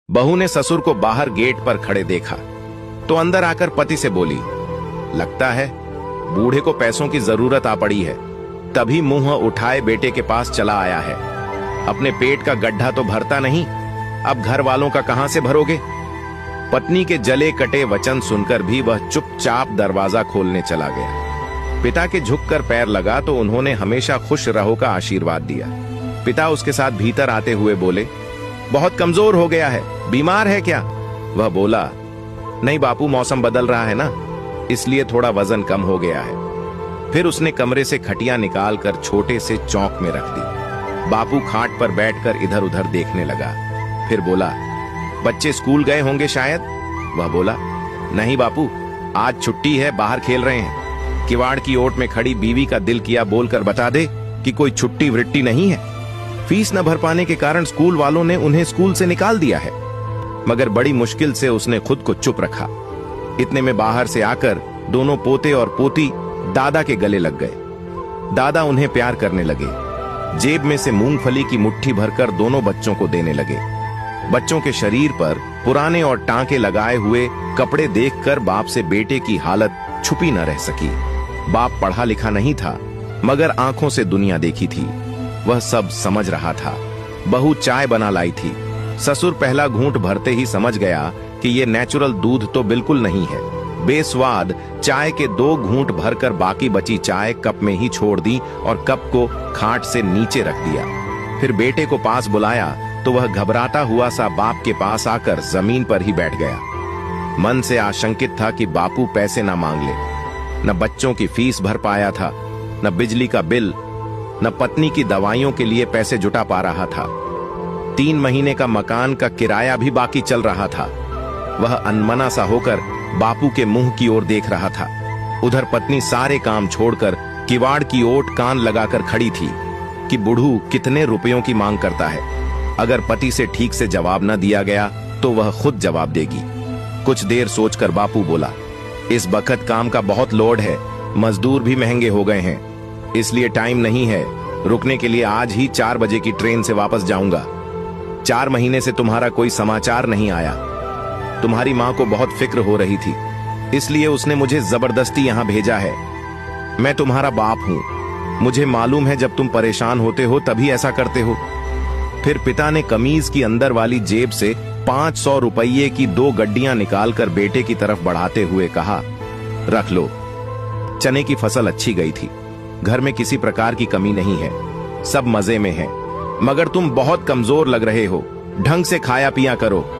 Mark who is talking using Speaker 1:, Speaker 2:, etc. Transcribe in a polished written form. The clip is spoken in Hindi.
Speaker 1: बहू ने ससुर को बाहर गेट पर खड़े देखा तो अंदर आकर पति से बोली, लगता है बूढ़े को पैसों की जरूरत आ पड़ी है। तभी मुंह उठाए बेटे के पास चला आया है। अपने पेट का गड्ढा तो भरता नहीं, अब घर वालों का कहां से भरोगे। पत्नी के जले कटे वचन सुनकर भी वह चुपचाप दरवाजा खोलने चला गया। पिता के झुककर पैर लगा तो उन्होंने हमेशा खुश रहो का आशीर्वाद दिया। पिता उसके साथ भीतर आते हुए बोले, बहुत कमजोर हो गया है, बीमार है क्या? वह बोला, नहीं बापू, मौसम बदल रहा है ना, इसलिए थोड़ा वजन कम हो गया है। फिर उसने कमरे से खटिया निकालकर छोटे से चौक में रख दी। बापू खाट पर बैठकर इधर उधर देखने लगा। फिर बोला, बच्चे स्कूल गए होंगे शायद? वह बोला, नहीं बापू, आज छुट्टी है, बाहर खेल रहे हैं। किवाड़ की ओट में खड़ी बीवी का दिल किया बोलकर बता दे कि कोई छुट्टी वृट्टी नहीं है। फीस न भर पाने के कारण स्कूल वालों ने उन्हें स्कूल से निकाल दिया है। मगर बड़ी मुश्किल से उसने खुद को चुप रखा। इतने में बाहर से आकर दोनों पोते और पोती दादा के गले लग गए। दादा उन्हें प्यार करने लगे। जेब में से मूंगफली की मुट्ठी भरकर दोनों बच्चों को देने लगे। बच्चों के शरीर पर पुराने और टांके लगाए हुए कपड़े देखकर बाप से बेटे की हालत छुपी न रह सकी। बाप पढ़ा लिखा नहीं था, मगर आंखों से दुनिया देखी थी। वह सब समझ रहा था। बहू चाय बना लाई थी। ससुर पहला घूंट भरते ही समझ गया कि ये नेचुरल दूध तो बिल्कुल नहीं है। बेस्वाद चाय के 2 घूंट भरकर बाकी बची चाय कप में ही छोड़ दी और कप को खाट से नीचे रख दिया। फिर बेटे को पास बुलाया तो वह घबराता हुआ सा बाप के पास आकर जमीन पर ही बैठ गया। मन से आशंकित था कि बापू पैसे ना मांग ले। न बच्चों की फीस भर पाया था, न बिजली का बिल, न पत्नी की दवाइयों के लिए पैसे जुटा पा रहा था। 3 महीने का मकान का किराया भी बाकी चल रहा था। वह अनमना सा होकर बापू के मुंह की ओर देख रहा था। उधर पत्नी सारे काम छोड़कर किवाड़ की ओट कान लगाकर खड़ी थी कि बुढ़ू कितने रुपयों की मांग करता है। अगर पति से ठीक से जवाब न दिया गया तो वह खुद जवाब देगी। कुछ देर सोचकर बापू बोला, इस बखत काम का बहुत लोड है, मजदूर भी महंगे हो गए हैं, इसलिए टाइम नहीं है। रुकने के लिए आज ही 4 बजे की ट्रेन से वापस जाऊंगा। 4 महीने से तुम्हारा कोई समाचार नहीं आया। तुम्हारी माँ को बहुत फिक्र हो रही थी, इसलिए उसने मुझे जबरदस्ती यहाँ भेजा है। मैं तुम्हारा बाप हूँ, मुझे मालूम है जब तुम परेशान होते हो तभी ऐसा करते हो। फिर पिता ने कमीज की अंदर वाली जेब से 500 रुपये की 2 गड्डियां निकालकर बेटे की तरफ बढ़ाते हुए कहा, रख लो। चने की फसल अच्छी गई थी, घर में किसी प्रकार की कमी नहीं है, सब मजे में है। मगर तुम बहुत कमजोर लग रहे हो, ढंग से खाया पिया करो।